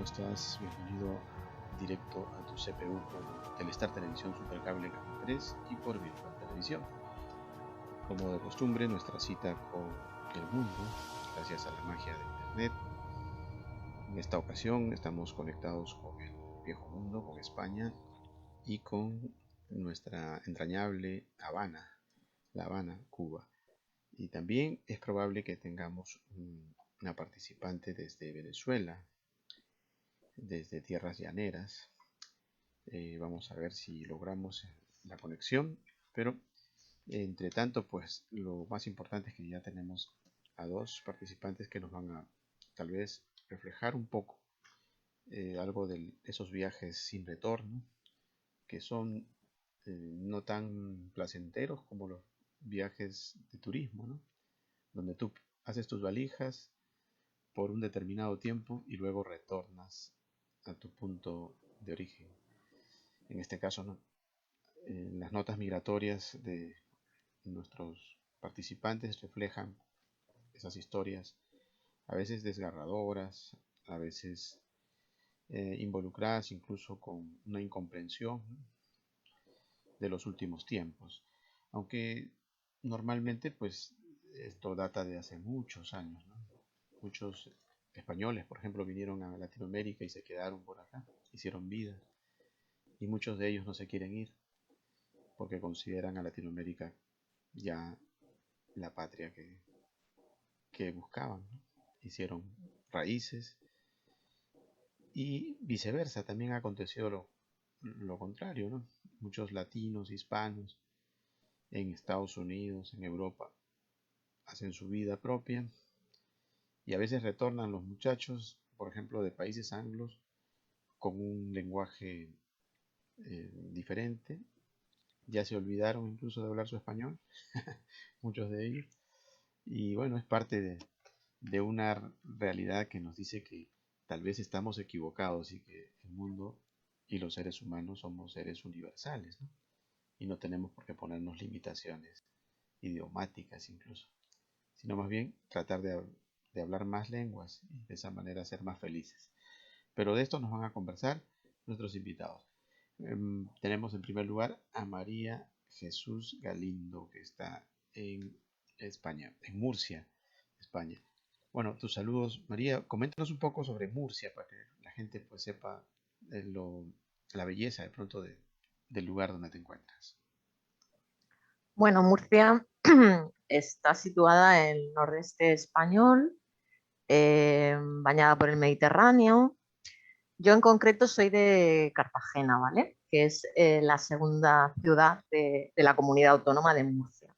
estás? Bienvenido directo a tu CPU por Telestar Televisión Supercable Canal 3 y por Virtual Televisión. Como de costumbre, nuestra cita con el mundo, gracias a la magia de Internet. En esta ocasión estamos conectados con el viejo mundo, con España y con nuestra entrañable Habana, La Habana, Cuba. Y también es probable que tengamos una participante desde Venezuela, desde tierras llaneras. Vamos a ver si logramos la conexión, pero entre tanto, pues lo más importante es que ya tenemos a dos participantes que nos van a tal vez reflejar un poco algo de esos viajes sin retorno, que son no tan placenteros como los viajes de turismo, ¿no? Donde tú haces tus valijas por un determinado tiempo y luego retornas a tu punto de origen. En este caso, ¿no? Las notas migratorias de nuestros participantes reflejan esas historias, a veces desgarradoras, a veces involucradas incluso con una incomprensión de los últimos tiempos. Aunque normalmente pues esto data de hace muchos años, ¿no? Muchos españoles, por ejemplo, vinieron a Latinoamérica y se quedaron por acá, hicieron vida, y muchos de ellos no se quieren ir porque consideran a Latinoamérica ya la patria que buscaban, ¿no? Hicieron raíces y viceversa, también ha acontecido lo contrario, ¿no? Muchos latinos, hispanos en Estados Unidos, en Europa, hacen su vida propia y a veces retornan los muchachos, por ejemplo, de países anglos, con un lenguaje diferente. Ya se olvidaron incluso de hablar su español, muchos de ellos. Y bueno, es parte de una realidad que nos dice que tal vez estamos equivocados y que el mundo y los seres humanos somos seres universales, ¿no? Y no tenemos por qué ponernos limitaciones idiomáticas incluso, sino más bien tratar de hablar más lenguas y de esa manera ser más felices. Pero de esto nos van a conversar nuestros invitados. Tenemos en primer lugar a María Jesús Galindo, que está en España, en Murcia, España. Bueno, tus saludos, María. Coméntanos un poco sobre Murcia para que la gente pues sepa la belleza de pronto del lugar donde te encuentras. Bueno, Murcia está situada en el nordeste español, bañada por el Mediterráneo. Yo en concreto soy de Cartagena, ¿vale? Que es la segunda ciudad de la comunidad autónoma de Murcia.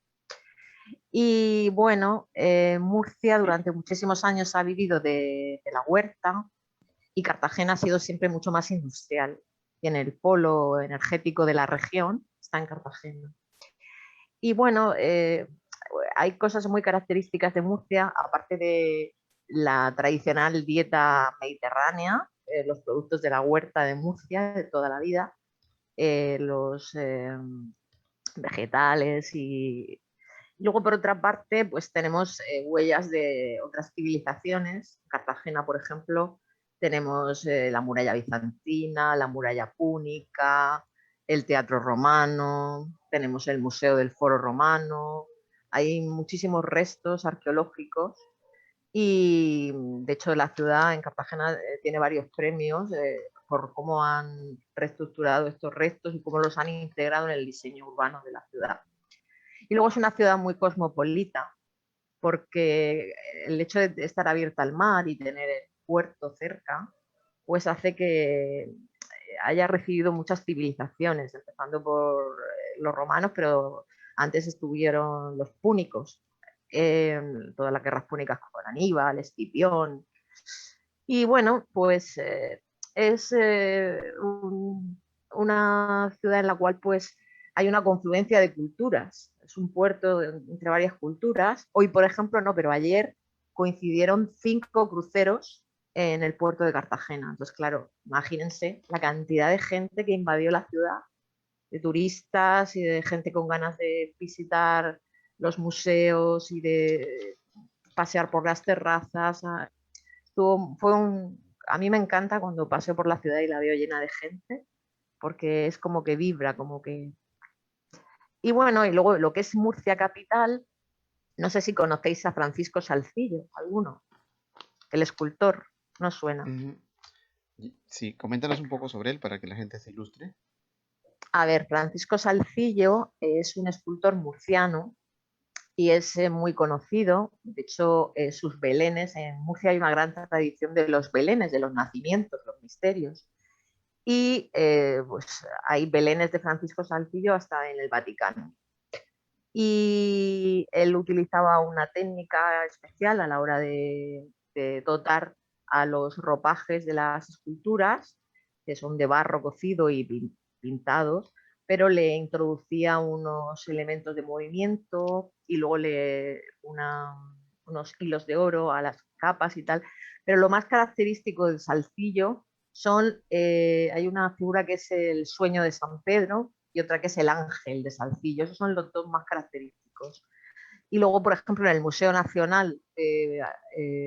Y bueno, Murcia durante muchísimos años ha vivido de la huerta y Cartagena ha sido siempre mucho más industrial. Y en el polo energético de la región está en Cartagena. Y bueno, hay cosas muy características de Murcia, aparte de la tradicional dieta mediterránea, los productos de la huerta de Murcia de toda la vida, los vegetales y luego por otra parte pues tenemos huellas de otras civilizaciones. En Cartagena, por ejemplo, tenemos la muralla bizantina, la muralla púnica, el teatro romano, tenemos el Museo del Foro Romano, hay muchísimos restos arqueológicos y de hecho la ciudad en Cartagena tiene varios premios por cómo han reestructurado estos restos y cómo los han integrado en el diseño urbano de la ciudad. Y luego es una ciudad muy cosmopolita porque el hecho de estar abierta al mar y tener el puerto cerca, pues hace que haya recibido muchas civilizaciones, empezando por los romanos, pero antes estuvieron los púnicos, todas las guerras púnicas con Aníbal, Escipión. Y bueno, pues es una ciudad en la cual pues hay una confluencia de culturas. Es un puerto entre varias culturas. Hoy, por ejemplo, no, pero ayer coincidieron 5 cruceros en el puerto de Cartagena. Entonces, claro, imagínense la cantidad de gente que invadió la ciudad, de turistas y de gente con ganas de visitar los museos y de pasear por las terrazas. Fue a mí me encanta cuando paseo por la ciudad y la veo llena de gente, porque es como que vibra, como que... Y bueno, y luego lo que es Murcia capital, no sé si conocéis a Francisco Salcillo, alguno, el escultor, no suena. Ujú. Sí, coméntanos un poco sobre él para que la gente se ilustre. A ver, Francisco Salcillo es un escultor murciano y es muy conocido. De hecho, sus belenes, en Murcia hay una gran tradición de los belenes, de los nacimientos, los misterios. Y pues hay belenes de Francisco Salcillo hasta en el Vaticano. Y él utilizaba una técnica especial a la hora de dotar a los ropajes de las esculturas, que son de barro cocido y pintados, pero le introducía unos elementos de movimiento y luego unos hilos de oro a las capas y tal. Pero lo más característico del Salcillo hay una figura que es el sueño de San Pedro y otra que es el ángel de Salcillo. Esos son los dos más característicos. Y luego, por ejemplo, en el Museo Nacional de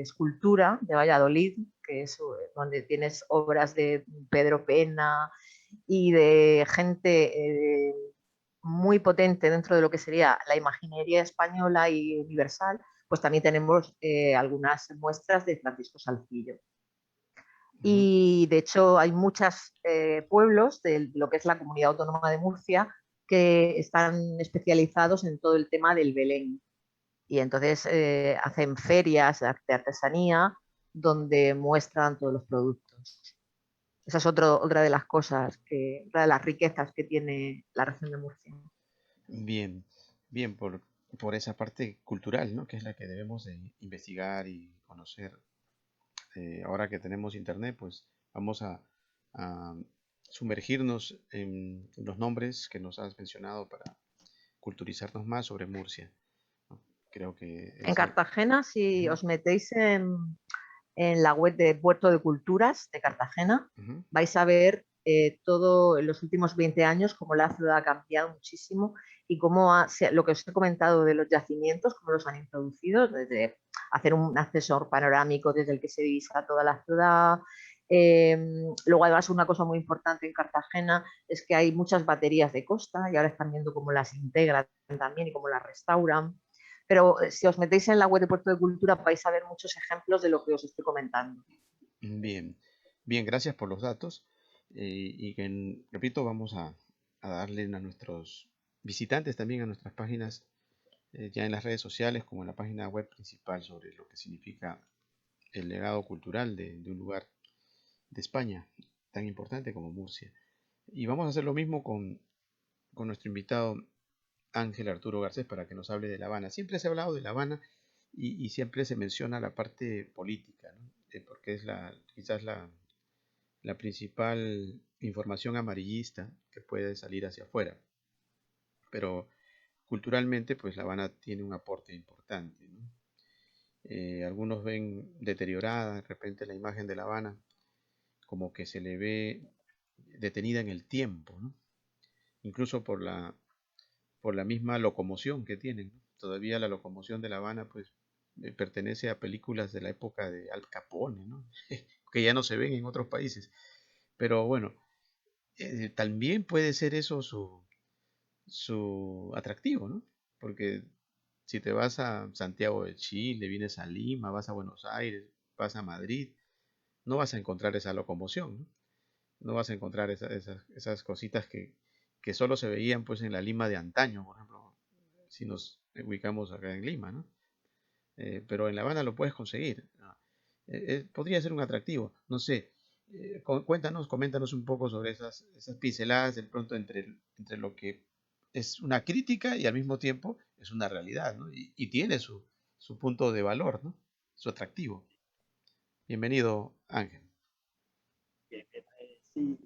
Escultura de Valladolid, que es donde tienes obras de Pedro Pena y de gente muy potente dentro de lo que sería la imaginería española y universal, pues también tenemos algunas muestras de Francisco Salcillo. Ujú. Y de hecho hay muchos pueblos de lo que es la Comunidad Autónoma de Murcia que están especializados en todo el tema del Belén. Y entonces hacen ferias de artesanía donde muestran todos los productos. Esa es otra de las cosas, otra de las riquezas que tiene la región de Murcia. Bien, bien por esa parte cultural, ¿no? Que es la que debemos de investigar y conocer. Ahora que tenemos internet, pues vamos a sumergirnos en los nombres que nos has mencionado para culturizarnos más sobre Murcia, ¿no? Creo que En es algo. Cartagena, si Ujú, os metéis en la web de Puerto de Culturas de Cartagena, ujú, vais a ver todo en los últimos 20 años cómo la ciudad ha cambiado muchísimo y cómo lo que os he comentado de los yacimientos, cómo los han introducido, desde hacer un ascensor panorámico desde el que se divisa toda la ciudad. Eh, Luego, además, una cosa muy importante en Cartagena es que hay muchas baterías de costa y ahora están viendo cómo las integran también y cómo las restauran. Pero si os metéis en la web de Puerto de Cultura vais a ver muchos ejemplos de lo que os estoy comentando. bien, bien, gracias por los datos. Y que, repito, vamos a darle a nuestros visitantes también a nuestras páginas, ya en las redes sociales como en la página web principal sobre lo que significa el legado cultural de un lugar de España tan importante como Murcia. Y vamos a hacer lo mismo con nuestro invitado Ángel Arturo Garcés para que nos hable de La Habana. Siempre se ha hablado de La Habana y siempre se menciona la parte política, ¿no? Porque es quizás la principal información amarillista que puede salir hacia afuera. Pero culturalmente, pues La Habana tiene un aporte importante, ¿no? Algunos ven deteriorada de repente la imagen de La Habana, como que se le ve detenida en el tiempo, ¿no? Incluso por la misma locomoción que tienen, ¿no? Todavía la locomoción de La Habana pues pertenece a películas de la época de Al Capone, ¿no? Que ya no se ven en otros países. Pero bueno, también puede ser eso su atractivo, ¿no? Porque si te vas a Santiago de Chile, vienes a Lima, vas a Buenos Aires, vas a Madrid, no vas a encontrar esa locomoción, ¿no? No vas a encontrar esas cositas que solo se veían pues en la Lima de antaño, por ejemplo, si nos ubicamos acá en Lima, ¿no? Pero en La Habana lo puedes conseguir, ¿no? Podría ser un atractivo, no sé. Coméntanos un poco sobre esas pinceladas de pronto entre lo que es una crítica y al mismo tiempo es una realidad, ¿no? Y tiene su punto de valor, ¿no? Su atractivo. Bienvenido, Ángel. Sí, sí,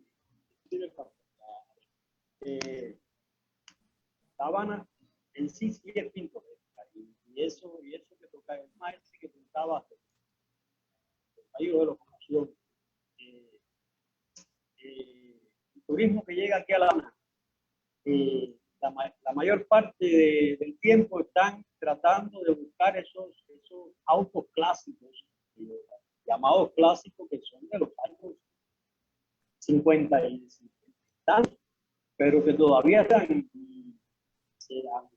eh, La Habana en sí es pintoresca y eso que toca el maestro que pintaba el país de locomoción. Eh, el turismo que llega aquí a La Habana, la mayor parte del tiempo están tratando de buscar esos autos clásicos llamados clásicos que son de los años 50 y tantos, pero que todavía están, se dan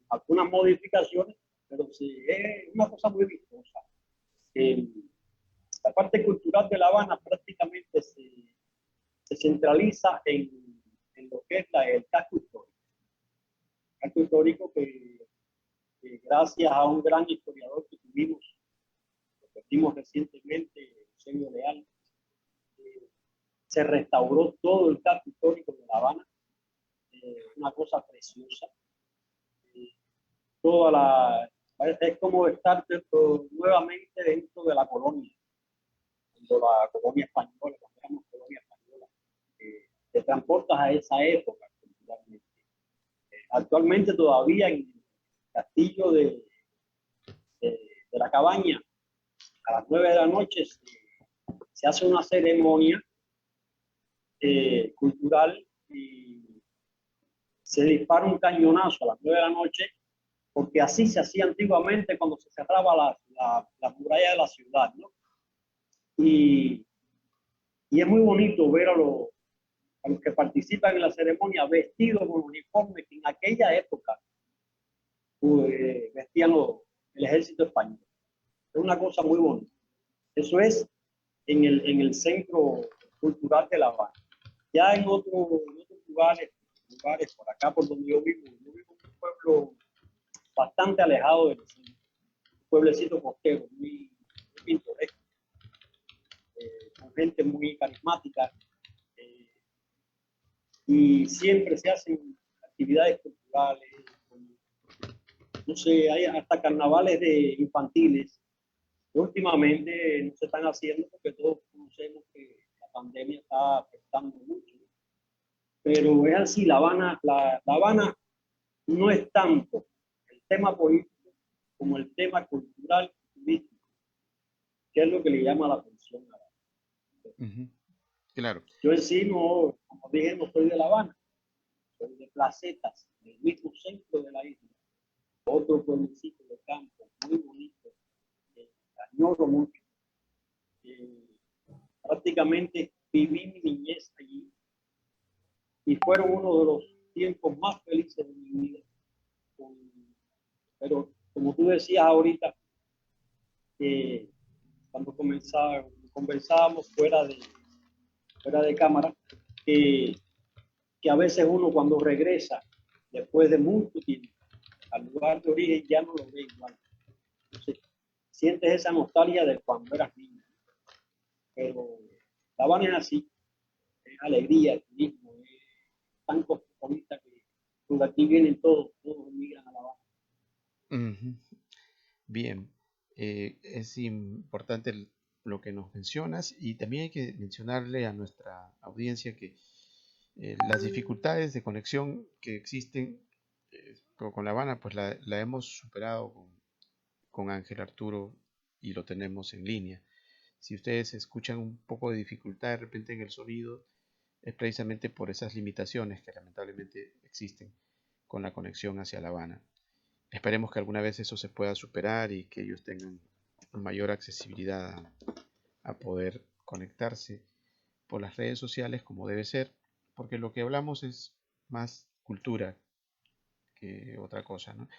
algunas modificaciones, pero sí, es una cosa muy vistosa. La parte cultural de La Habana prácticamente se centraliza en lo que es el casco histórico. El casco histórico que gracias a un gran historiador que tuvimos, lo vimos recientemente, Eusebio Leal, se restauró todo el casco histórico de La Habana, una cosa preciosa. Toda la, es como estar nuevamente dentro de la colonia, cuando la colonia española, cuando éramos colonia española, te transportas a esa época culturalmente. Actualmente todavía en el castillo de la Cabaña, a las 9 de la noche se hace una ceremonia cultural y se dispara un cañonazo a las 9 de la noche, porque así se hacía antiguamente cuando se cerraba la muralla de la ciudad, ¿no? Y es muy bonito ver a los que participan en la ceremonia vestidos con uniformes que en aquella época vestían el ejército español. Es una cosa muy bonita. Eso es en el centro cultural de La Habana. Ya en otros lugares por acá, por donde yo vivo en un pueblo bastante alejado del centro, un pueblecito costero, muy pintoresco, con gente muy carismática, y siempre se hacen actividades culturales, no sé, hay hasta carnavales infantiles, que últimamente no se están haciendo porque todos conocemos que la pandemia está afectando mucho. Pero es así, La Habana no es tanto el tema político como el tema cultural y turístico, que es lo que le llama la atención a la Ujú. Claro. Yo en sí, no, como dije, no soy de La Habana, soy de Placetas, del mismo centro de la isla, otro pueblecito de campo, muy bonito, añoro mucho. Prácticamente viví mi niñez allí y fueron uno de los tiempos más felices de mi vida. Pero como tú decías ahorita, cuando conversábamos fuera de cámara, que a veces uno cuando regresa después de mucho tiempo al lugar de origen ya no lo ve igual. Entonces, sientes esa nostalgia de cuando eras niño. Pero La Habana es así, es alegría, es turismo, es tan cosmopolita que de aquí vienen todos migran a La Habana. Ujú. Bien, es importante lo que nos mencionas y también hay que mencionarle a nuestra audiencia que las dificultades de conexión que existen con La Habana, pues la hemos superado con Ángel Arturo y lo tenemos en línea. Si ustedes escuchan un poco de dificultad de repente en el sonido, es precisamente por esas limitaciones que lamentablemente existen con la conexión hacia La Habana. Esperemos que alguna vez eso se pueda superar y que ellos tengan mayor accesibilidad a poder conectarse por las redes sociales como debe ser, porque lo que hablamos es más cultura que otra cosa, ¿no?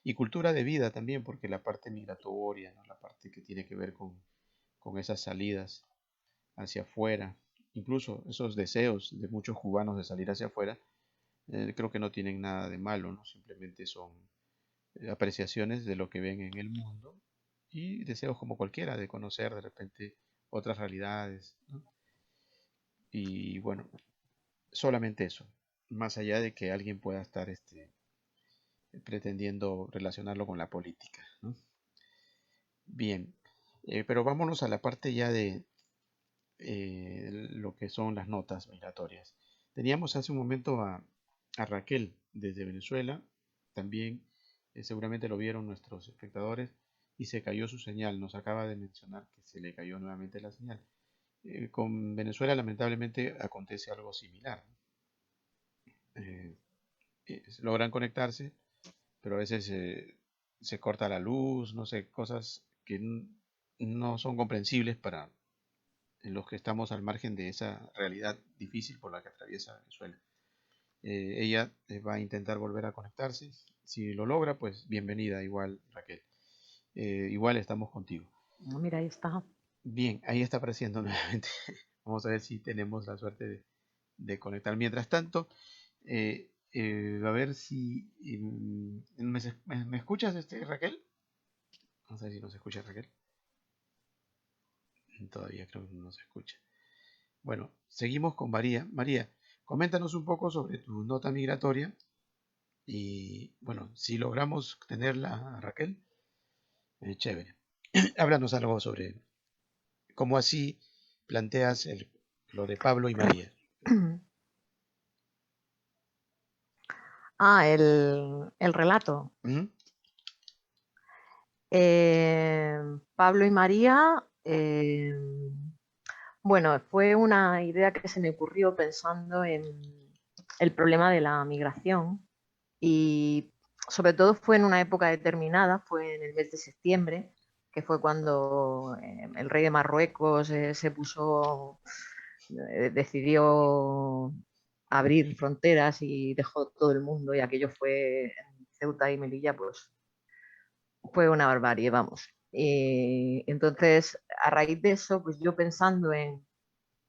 Y cultura de vida también, porque la parte migratoria, ¿no? La parte que tiene que ver con esas salidas hacia afuera, incluso esos deseos de muchos cubanos de salir hacia afuera, creo que no tienen nada de malo, ¿no? Simplemente son apreciaciones de lo que ven en el mundo y deseos como cualquiera de conocer de repente otras realidades, ¿no? Y bueno, solamente eso, más allá de que alguien pueda estar pretendiendo relacionarlo con la política, ¿no? Bien, pero vámonos a la parte ya de lo que son las notas migratorias. Teníamos hace un momento a Raquel desde Venezuela, también seguramente lo vieron nuestros espectadores y se cayó su señal, nos acaba de mencionar que se le cayó nuevamente la señal. Con Venezuela lamentablemente acontece algo similar. Eh, Logran conectarse, pero a veces se corta la luz, no sé, cosas que no son comprensibles para los que estamos al margen de esa realidad difícil por la que atraviesa Venezuela. Ella va a intentar volver a conectarse. Si lo logra, pues bienvenida igual, Raquel. Igual estamos contigo. Mira, ahí está. Bien, ahí está apareciendo nuevamente. Vamos a ver si tenemos la suerte de conectar. Mientras tanto, a ver si... ¿me escuchas, Raquel? Vamos a ver si nos escucha Raquel. Todavía creo que no se escucha. Bueno, seguimos con María. María, coméntanos un poco sobre tu nota migratoria. Y bueno, si logramos tenerla, Raquel, chévere. Háblanos algo sobre cómo así planteas lo de Pablo y María. El relato. ¿Mm? Pablo y María, bueno, fue una idea que se me ocurrió pensando en el problema de la migración y sobre todo fue en una época determinada, fue en el mes de septiembre, que fue cuando el rey de Marruecos decidió abrir fronteras y dejó todo el mundo y aquello fue en Ceuta y Melilla, pues fue una barbarie, vamos. Entonces, a raíz de eso, pues yo pensando en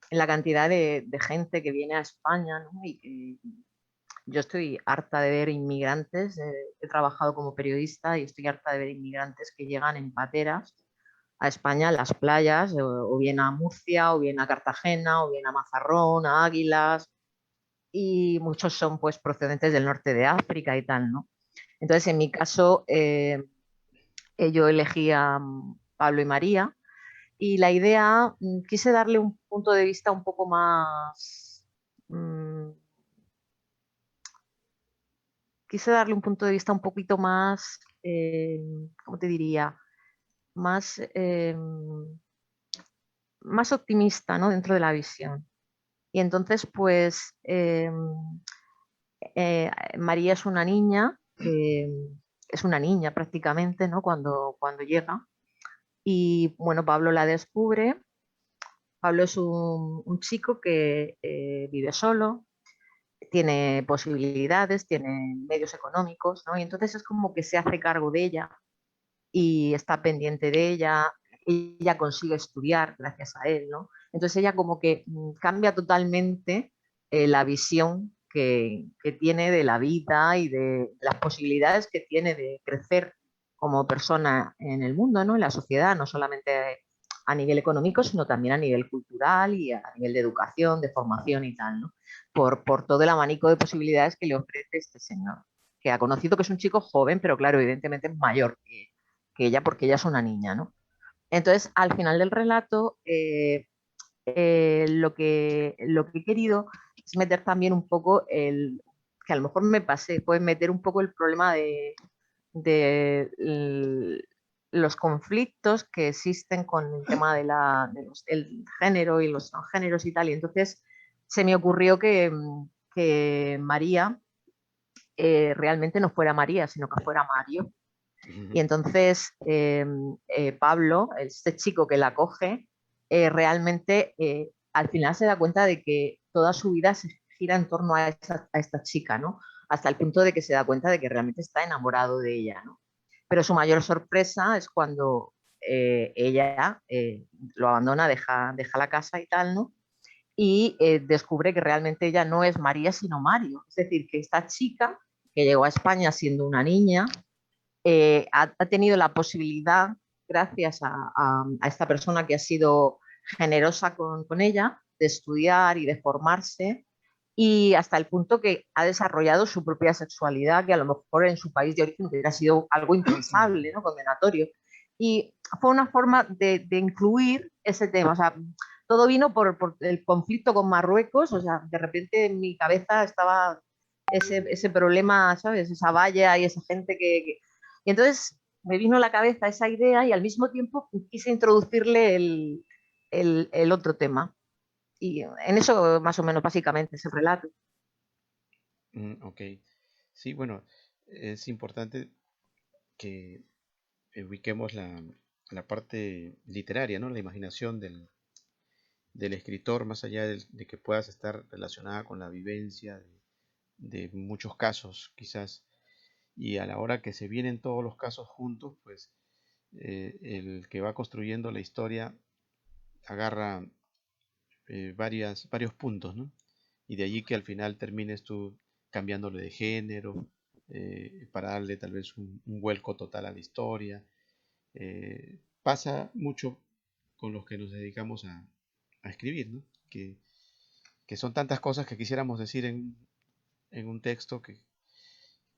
la cantidad de gente que viene a España, ¿no? Y que yo estoy harta de ver inmigrantes, he trabajado como periodista y estoy harta de ver inmigrantes que llegan en pateras a España, a las playas, o bien a Murcia, o bien a Cartagena, o bien a Mazarrón, a Águilas, y muchos son pues procedentes del norte de África y tal, ¿no? Entonces, en mi caso, yo elegí a Pablo y María y la idea, quise darle un punto de vista un poco más, quise darle un punto de vista un poquito más, ¿cómo te diría? Más, más optimista, ¿no? Dentro de la visión. Y entonces, pues, María es una niña prácticamente, ¿no? Cuando llega. Y bueno, Pablo la descubre. Pablo es un chico que vive solo, tiene posibilidades, tiene medios económicos, ¿no? Y entonces es como que se hace cargo de ella y está pendiente de ella, ella consigue estudiar gracias a él, ¿no? Entonces ella como que cambia totalmente la visión que tiene de la vida y de las posibilidades que tiene de crecer como persona en el mundo, ¿no? En la sociedad, no solamente a nivel económico, sino también a nivel cultural y a nivel de educación, de formación y tal, ¿no? Por todo el abanico de posibilidades que le ofrece este señor, que ha conocido que es un chico joven, pero claro, evidentemente es mayor que ella porque ella es una niña, ¿no? Entonces, al final del relato, lo que he querido es meter también un poco que a lo mejor me pasé, pues meter un poco el problema de los conflictos que existen con el tema el género y los transgéneros y tal. Y entonces se me ocurrió que María realmente no fuera María, sino que fuera Mario. Y entonces Pablo, este chico que la coge, realmente al final se da cuenta de que toda su vida se gira en torno a esta chica, ¿no? Hasta el punto de que se da cuenta de que realmente está enamorado de ella, ¿no? Pero su mayor sorpresa es cuando ella lo abandona, deja la casa y tal, ¿no? Y descubre que realmente ella no es María, sino Mario. Es decir, que esta chica que llegó a España siendo una niña, ha tenido la posibilidad, gracias a esta persona que ha sido generosa con ella, de estudiar y de formarse, y hasta el punto que ha desarrollado su propia sexualidad, que a lo mejor en su país de origen hubiera sido algo impensable, ¿no? Condenatorio. Y fue una forma de incluir ese tema. O sea, todo vino por el conflicto con Marruecos. O sea, de repente en mi cabeza estaba ese problema, ¿sabes? Esa valla y esa gente y entonces me vino a la cabeza esa idea y al mismo tiempo quise introducirle el otro tema. Y en eso más o menos básicamente es el relato. Ok. Sí, bueno, es importante que ubiquemos la parte literaria, ¿no? La imaginación del escritor, más allá de que puedas estar relacionada con la vivencia de muchos casos, quizás, y a la hora que se vienen todos los casos juntos, pues el que va construyendo la historia agarra varios puntos, ¿no? Y de allí que al final termines tú cambiándole de género, para darle tal vez un vuelco total a la historia. Pasa mucho con los que nos dedicamos a escribir, ¿no? Que son tantas cosas que quisiéramos decir en un texto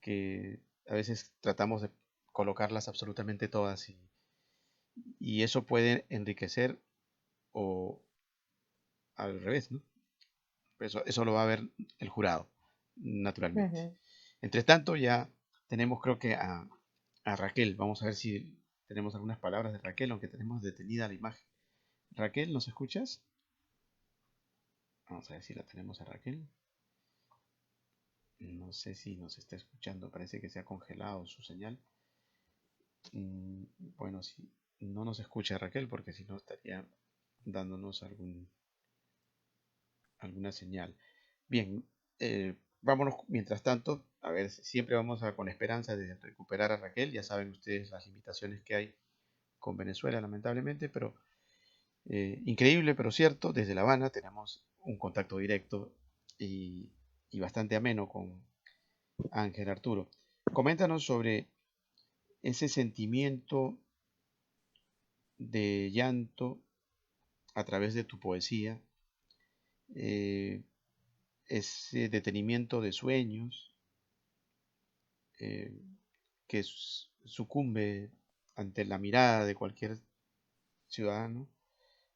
que a veces tratamos de colocarlas absolutamente todas y eso puede enriquecer o al revés, ¿no? Eso lo va a ver el jurado, naturalmente. Ujú. Entre tanto, ya tenemos creo que a Raquel. Vamos a ver si tenemos algunas palabras de Raquel, aunque tenemos detenida la imagen. Raquel, ¿nos escuchas? Vamos a ver si la tenemos a Raquel. No sé si nos está escuchando, parece que se ha congelado su señal. Bueno, si no nos escucha Raquel, porque si no estaría dándonos alguna señal. Bien, vámonos mientras tanto, a ver, siempre vamos con esperanza de recuperar a Raquel. Ya saben ustedes las limitaciones que hay con Venezuela, lamentablemente, pero increíble, pero cierto, desde La Habana tenemos un contacto directo y, y bastante ameno con Ángel Arturo. Coméntanos sobre ese sentimiento de llanto a través de tu poesía, eh, ese detenimiento de sueños eh, que sucumbe ante la mirada de cualquier ciudadano.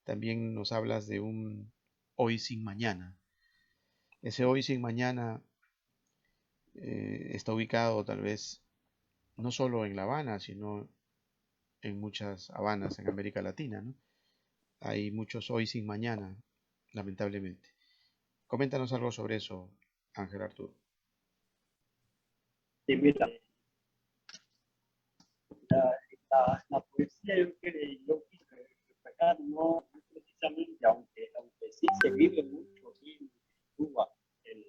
También nos hablas de un hoy sin mañana. Ese hoy sin mañana está ubicado tal vez no solo en La Habana, sino en muchas Habanas en América Latina, ¿no? Hay muchos hoy sin mañana, lamentablemente. Coméntanos algo sobre eso, Ángel Arturo. Sí, mira, la poesía yo quise reflejar no precisamente, aunque sí se vive mucho aquí en Cuba, el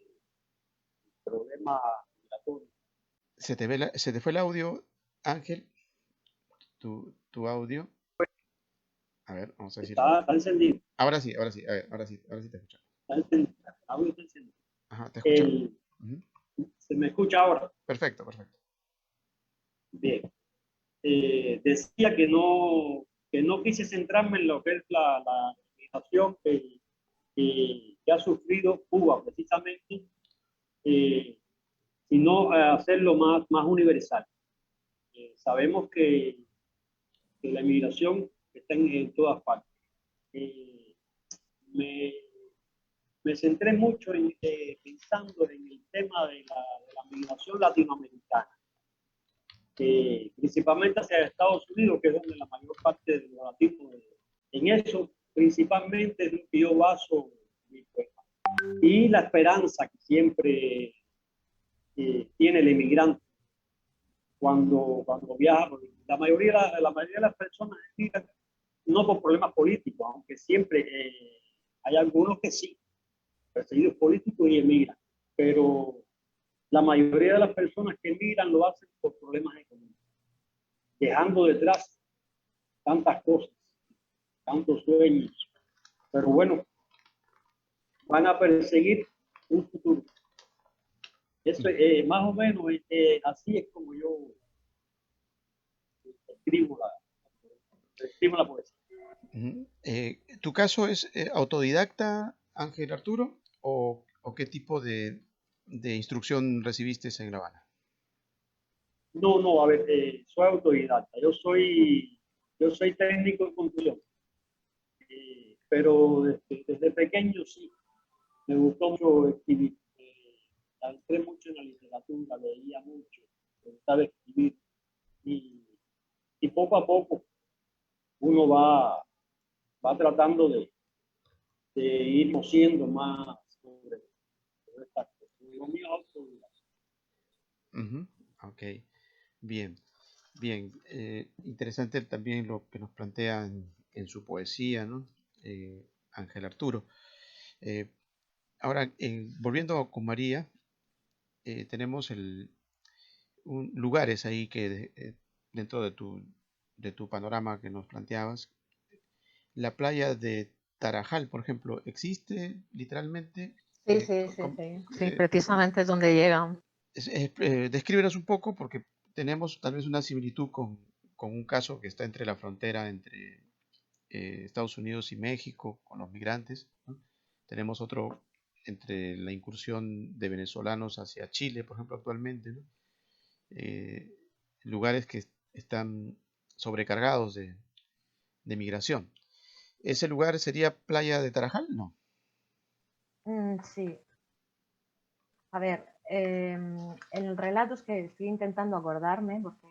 problema migratorio. Se te fue el audio, Ángel, tu audio. A ver, vamos a decir. Está encendido, Ahora sí, a ver, ahora sí te escuchamos. está encendido, el audio está encendido. Ajá, te escuchamos. El, Ujú. ¿Se me escucha ahora? Perfecto, perfecto. Bien. Decía que no quise centrarme en lo que es la migración que ha sufrido Cuba precisamente, eh, sino hacerlo más universal. Sabemos que la inmigración está en todas partes. Eh, me, me centré mucho pensando en el tema de la migración latinoamericana, principalmente hacia Estados Unidos, que es donde la mayor parte de los latinos, en eso principalmente es lo que yo baso mi poema. Y la esperanza que siempre tiene el inmigrante cuando viaja, porque la mayoría de las personas emigran no por problemas políticos, aunque siempre hay algunos que sí, perseguidos políticos y emigran, pero la mayoría de las personas que emigran lo hacen por problemas económicos, dejando detrás tantas cosas, tantos sueños, pero bueno, van a perseguir un futuro. Eso más o menos así es como yo escribo la poesía. Ujú. ¿Tu caso es autodidacta, Ángel Arturo, o qué tipo de instrucción recibiste en La Habana? No, no, a ver, soy autodidacta. Yo soy técnico en construcción, pero desde pequeño sí, me gustó mucho escribir. Entré mucho en la literatura, leía mucho, me gustaba escribir y, y poco a poco uno va tratando de ir conociendo más sobre estas cosas. Lo mío es autodidacta. Ujú. Ok, bien. Bien, interesante también lo que nos plantea en su poesía, ¿no? Ángel Arturo. Eh, Ahora, volviendo con María, tenemos lugares ahí que dentro de tu panorama que nos planteabas, la playa de Tarajal, por ejemplo, ¿existe literalmente? Sí, sí, sí, sí. Sí, precisamente es donde llegan. Descríbenos un poco porque tenemos tal vez una similitud con un caso que está entre la frontera entre Estados Unidos y México con los migrantes, ¿no? Tenemos otro entre la incursión de venezolanos hacia Chile, por ejemplo, actualmente, ¿no? Eh, Lugares que están sobrecargados de migración. ¿Ese lugar sería Playa de Tarajal? No. Sí, a ver, en el relato es que estoy intentando acordarme, porque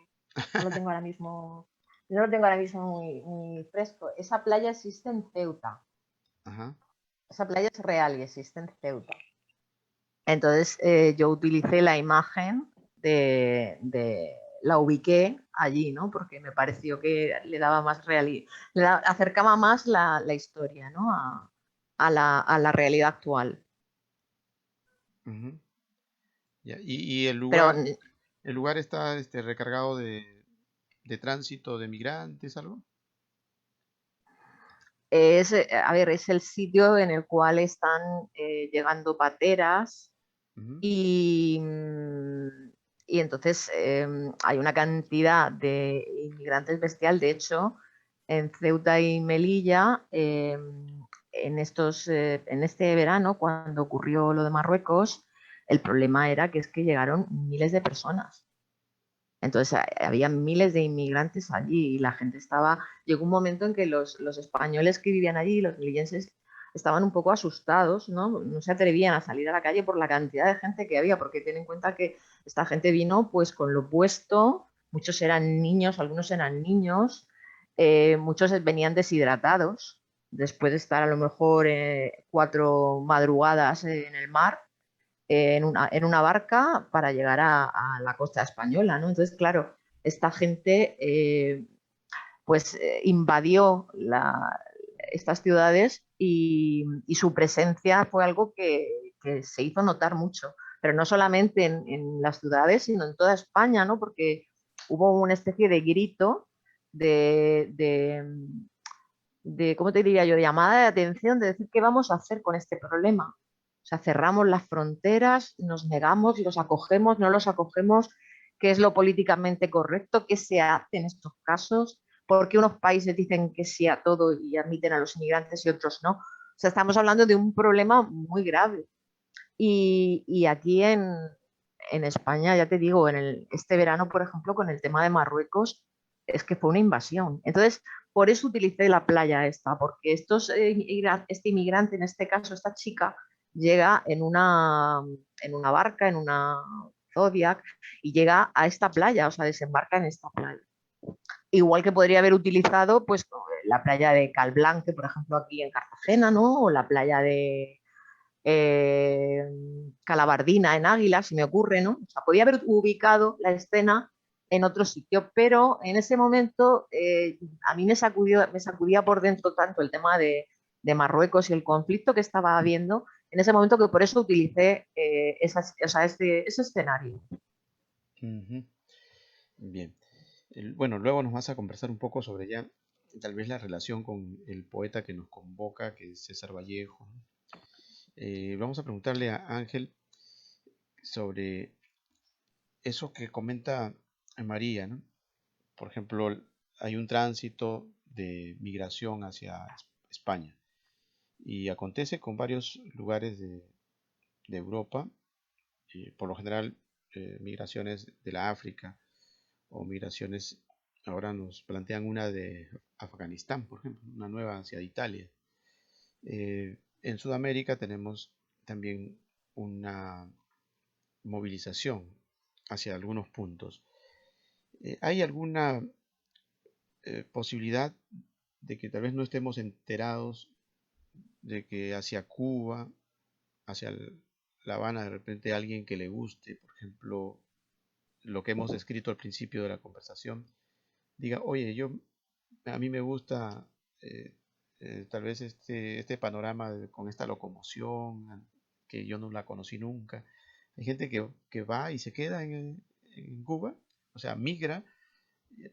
no lo tengo ahora mismo, no lo tengo ahora mismo muy fresco. Esa playa existe en Ceuta. Ajá. Esa playa es real y existe en Ceuta. Entonces yo utilicé la imagen la ubiqué allí, ¿no? Porque me pareció que le daba más realidad, acercaba más la historia, ¿no? A la realidad actual. Ujú. Ya, y Pero el lugar está recargado de tránsito de migrantes, algo. a ver, es el sitio en el cual están llegando pateras Ujú. y, y entonces hay una cantidad de inmigrantes bestial. De hecho, en Ceuta y Melilla, en este verano, cuando ocurrió lo de Marruecos, el problema era que es que llegaron miles de personas. Entonces había miles de inmigrantes allí y la gente llegó un momento en que los españoles que vivían allí, los melillenses, estaban un poco asustados, ¿no? No se atrevían a salir a la calle por la cantidad de gente que había, porque ten en cuenta que esta gente vino pues con lo puesto, muchos eran niños, algunos eran niños, muchos venían deshidratados después de estar a lo mejor 4 madrugadas en el mar, en una barca para llegar a la costa española, ¿no? Entonces, claro, esta gente pues invadió estas ciudades y su presencia fue algo que se hizo notar mucho, pero no solamente en las ciudades, sino en toda España, ¿no? Porque hubo una especie de grito de, de, ¿cómo te diría yo?, de llamada de atención, de decir qué vamos a hacer con este problema. O sea, cerramos las fronteras, nos negamos, los acogemos, no los acogemos, qué es lo políticamente correcto, qué se hace en estos casos, por qué unos países dicen que sí a todo y admiten a los inmigrantes y otros no. O sea, estamos hablando de un problema muy grave. Y aquí en España, ya te digo, este verano, por ejemplo, con el tema de Marruecos, es que fue una invasión. Entonces, por eso utilicé la playa esta, porque este inmigrante, en este caso, esta chica, llega en una barca, en una Zodiac, y llega a esta playa, o sea, desembarca en esta playa. Igual que podría haber utilizado, pues, la playa de Calblanque, por ejemplo, aquí en Cartagena, ¿no? O la playa de eh, Calabardina en Águila, si me ocurre, ¿no? O sea, podía haber ubicado la escena en otro sitio, pero en ese momento a mí me sacudía por dentro tanto el tema de Marruecos y el conflicto que estaba habiendo en ese momento, que por eso utilicé ese escenario. Ujú. Bien. Bueno, luego nos vas a conversar un poco sobre ya tal vez la relación con el poeta que nos convoca, que es César Vallejo, ¿no? Vamos a preguntarle a Ángel sobre eso que comenta María, ¿no? Por ejemplo, hay un tránsito de migración hacia España y acontece con varios lugares de Europa, por lo general migraciones de la África o migraciones, ahora nos plantean una de Afganistán, por ejemplo, una nueva hacia Italia. En Sudamérica tenemos también una movilización hacia algunos puntos. ¿Hay alguna posibilidad de que tal vez no estemos enterados de que hacia Cuba, hacia La Habana, de repente alguien que le guste, por ejemplo, lo que hemos descrito al principio de la conversación, diga, oye, a mí me gusta tal vez este panorama con esta locomoción, que yo no la conocí nunca. Hay gente que va y se queda en Cuba, o sea, migra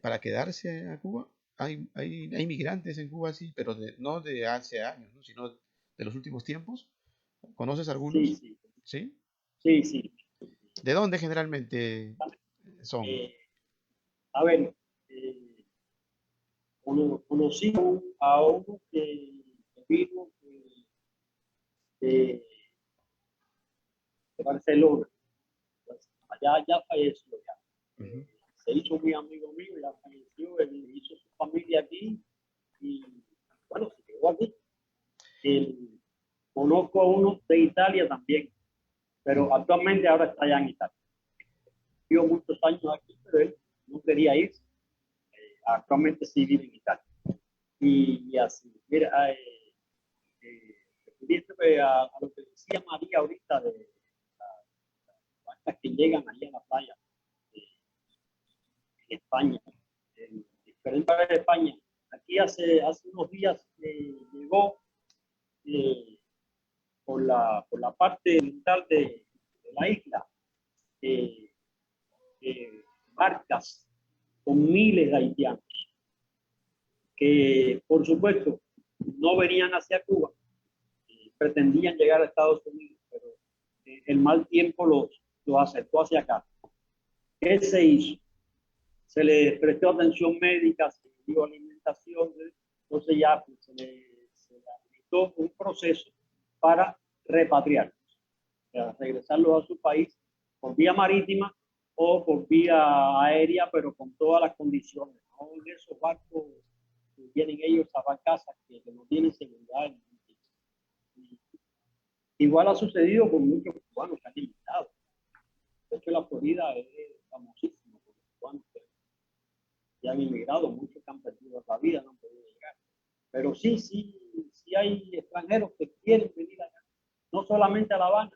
para quedarse a Cuba. Hay migrantes en Cuba, sí, pero no de hace años, ¿no? Sino de los últimos tiempos. ¿Conoces Sí, algunos? sí, ¿Sí? sí, sí. ¿De dónde generalmente son? Eh, a ver, conocí a uno que vino de, de Barcelona. Pues, allá ya falleció ya. Ujú. Se hizo muy amigo mío, ya falleció, él hizo su familia aquí y bueno, se quedó aquí. El- Conozco a uno de Italia también, pero actualmente ahora está allá en Italia. Vivió muchos años aquí, pero él no quería irse. Actualmente sí vive en Italia. Y así, mira, refiriéndome a lo que decía María ahorita de las barcas que llegan allá a la playa en España, en diferentes lugares de España. Aquí hace unos días llegó eh, por la parte oriental de la isla eh, barcas con miles de haitianos que, por supuesto, no venían hacia Cuba, pretendían llegar a Estados Unidos, pero el mal tiempo los acercó hacia acá. ¿Qué se hizo? Se le prestó atención médica, se le dio alimentación, entonces ya pues, se le habilitó un proceso para repatriarlos, para regresarlos a su país por vía marítima o por vía aérea, pero con todas las condiciones. No de esos barcos que vienen ellos a barcazas que no tienen seguridad. Igual ha sucedido con muchos cubanos que han emigrado. De hecho, la Florida es famosísima por los cubanos que han emigrado, muchos que han perdido la vida, no han podido llegar. Pero sí hay extranjeros que quieren venir allá, no solamente a La Habana,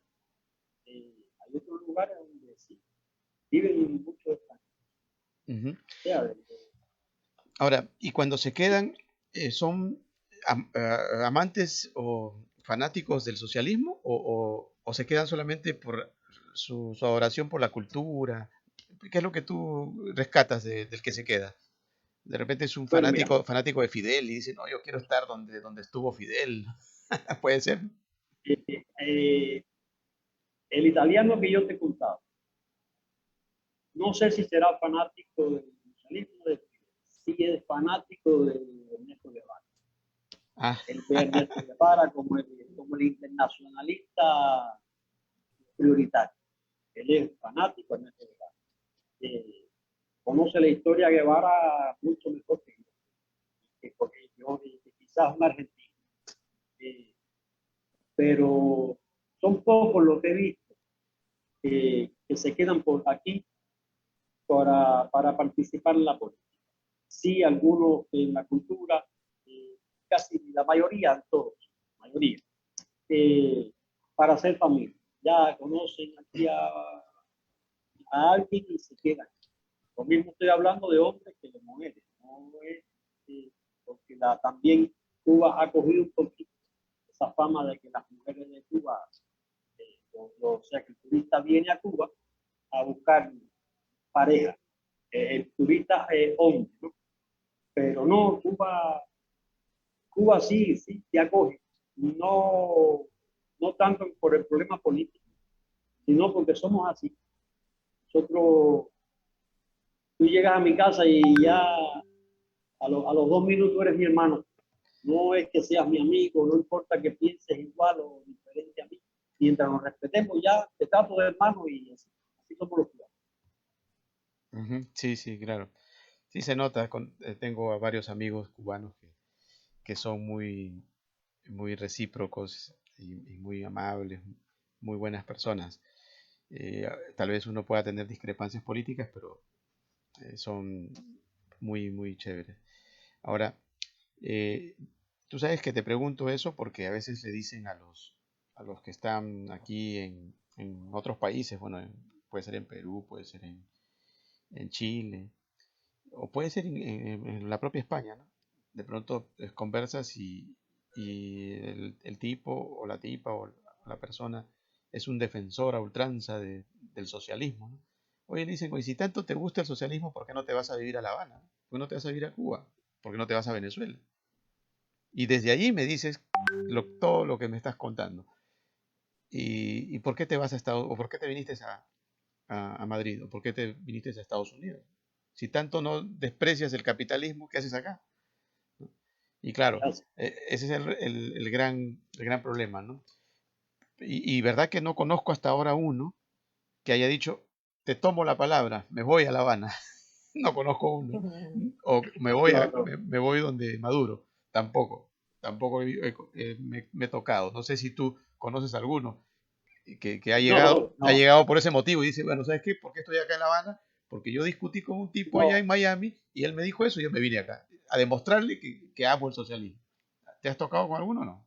hay otros lugares donde sí viven muchos extranjeros. Ujú. O sea, Ahora, y cuando se quedan, ¿son amantes o fanáticos del socialismo o se quedan solamente por su adoración por la cultura? ¿Qué es lo que tú rescatas del que se queda? De repente es un bueno, mira, fanático de Fidel y dice, no, yo quiero estar donde estuvo Fidel. Puede ser. eh, el italiano que yo te he contado, no sé si será fanático del socialismo, si es fanático de Ernesto Guevara. Ah, El ve a Ernesto Guevara como el internacionalista prioritario. Él es fanático de Ernesto Guevara. Eh, Conoce la historia de Guevara mucho mejor que yo, quizás un argentino. Eh, pero son pocos los que he visto que se quedan por aquí para participar en la política. Sí, algunos en la cultura, casi la mayoría, todos, la mayoría, eh, para hacer familia. Ya conocen aquí alguien y se quedan. Lo mismo estoy hablando de hombres que de mujeres. No es, porque también Cuba ha cogido un poquito esa fama de que las mujeres de Cuba, o sea, que el turista viene a Cuba a buscar pareja. El turista es hombre, ¿no? Pero no, Cuba sí te acoge. No, no tanto por el problema político, sino porque somos así. Nosotros, tú llegas a mi casa y ya a los 2 minutos eres mi hermano. No es que seas mi amigo, no importa que pienses igual o diferente a mí. Mientras nos respetemos, ya te trato de hermano y así somos los cubanos. ujú, sí, sí, claro. Sí se nota, tengo a varios amigos cubanos que son muy recíprocos y muy amables, muy buenas personas. Tal vez uno pueda tener discrepancias políticas, pero son muy chéveres. Ahora, eh, tú sabes que te pregunto eso porque a veces le dicen a los que están aquí en otros países, bueno, puede ser en Perú, puede ser en Chile, o puede ser en la propia España, ¿no? De pronto conversas y el tipo o la tipa o la persona es un defensor a ultranza del socialismo, ¿no? Oye, le dicen, oye, si tanto te gusta el socialismo, ¿por qué no te vas a vivir a La Habana? ¿Por qué no te vas a vivir a Cuba? ¿Por qué no te vas a Venezuela? Y desde allí me dices todo lo que me estás contando. ¿Y por qué te vas a Estados o por qué te viniste a Madrid? ¿O por qué te viniste a Estados Unidos? Si tanto no desprecias el capitalismo, ¿qué haces acá? ¿No? Y claro, ese es el gran problema, ¿no? Y verdad que no conozco hasta ahora uno que haya dicho, te tomo la palabra, me voy a La Habana. No conozco uno. O No, no. me voy donde Maduro. Tampoco. Tampoco me he tocado. No sé si tú conoces alguno que No, ha no, llegado por ese motivo y dice, bueno, ¿sabes qué? ¿Por qué estoy acá en La Habana? Porque yo discutí con un tipo allá no. en Miami y él me dijo eso y yo me vine acá a demostrarle que amo el socialismo. ¿Te has tocado con alguno o no?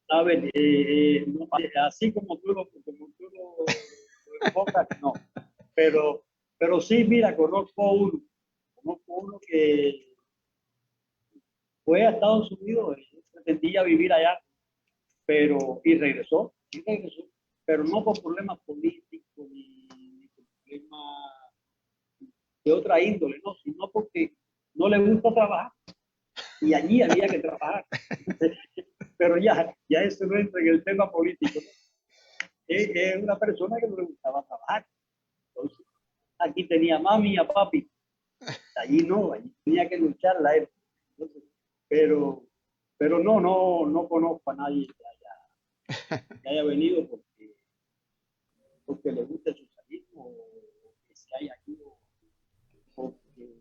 A ver, no, así como tú lo enfocas, no. Pero sí, mira, conozco uno que fue a Estados Unidos y pretendía vivir allá, y regresó, pero no por problemas políticos ni por problemas de otra índole, no, sino porque no le gusta trabajar y allí había que trabajar. Pero ya eso no entra en el tema político, ¿no? Es una persona que no le gustaba trabajar. Entonces, aquí tenía mami y a papi, allí no, allí tenía que luchar la época. Entonces, pero, pero no conozco a nadie que haya venido porque le gusta el socialismo o que se haya ido porque,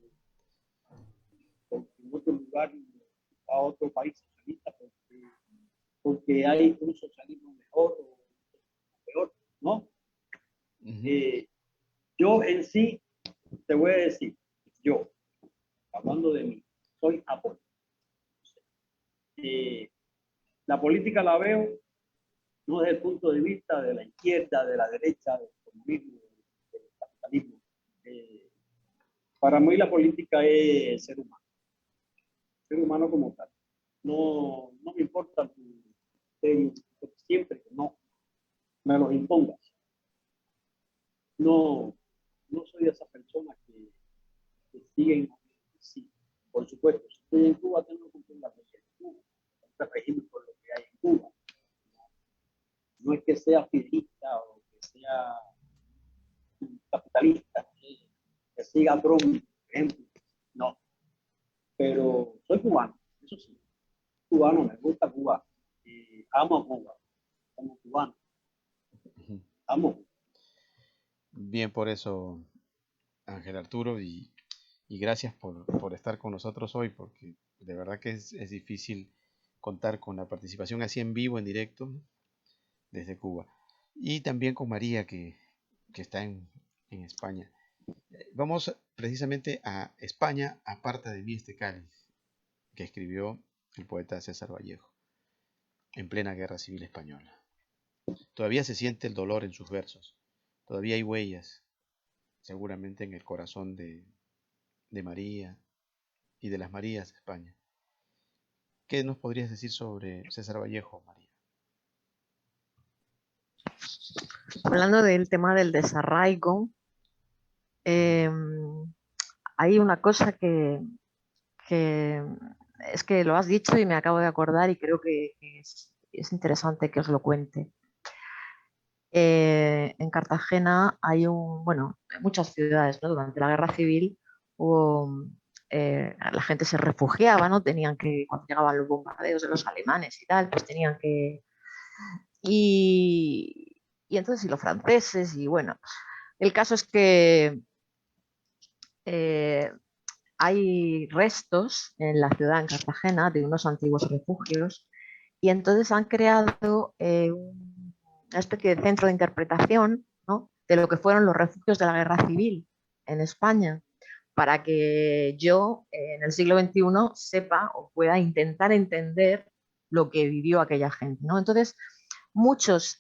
porque en otro lugar a otro país socialista porque hay un socialismo mejor o peor, ¿no? Uh -huh. Yo en sí, te voy a decir, yo, hablando de mí, soy apolítico. La política la veo no desde el punto de vista de la izquierda, de la derecha, del comunismo, del capitalismo. Para mí la política es ser humano como tal. No me importa tu siempre que no me los impongas. No, no soy de esas personas que siguen, sí, por supuesto, si estoy en Cuba tengo que cumplir las leyes de Cuba, el régimen por lo que hay en Cuba. No es que sea fidelista o que sea capitalista, que siga Trump, por ejemplo, no, pero soy cubano, eso sí, cubano, me gusta Cuba, amo a Cuba, como cubano, amo. Bien por eso, Ángel Arturo, y gracias por estar con nosotros hoy, porque de verdad que es difícil contar con la participación así en vivo, en directo, desde Cuba. Y también con María, que está en España. Vamos precisamente a España, aparta de mí este cáliz, que escribió el poeta César Vallejo, en plena Guerra Civil Española. Todavía se siente el dolor en sus versos, todavía hay huellas, seguramente en el corazón de María y de las Marías de España. ¿Qué nos podrías decir sobre César Vallejo, María? Hablando del tema del desarraigo, eh, hay una cosa que es que lo has dicho y me acabo de acordar y creo que es interesante que os lo cuente. En Cartagena hay bueno, en muchas ciudades, ¿no? Durante la guerra civil hubo, la gente se refugiaba, ¿no? Tenían que, cuando llegaban los bombardeos de los alemanes y tal, pues tenían que... Y entonces, y los franceses, y bueno, el caso es que eh, hay restos en la ciudad, en Cartagena, de unos antiguos refugios, y entonces han creado una especie de centro de interpretación, ¿no? De lo que fueron los refugios de la guerra civil en España, para que yo en el siglo XXI sepa o pueda intentar entender lo que vivió aquella gente, ¿no? Entonces, muchos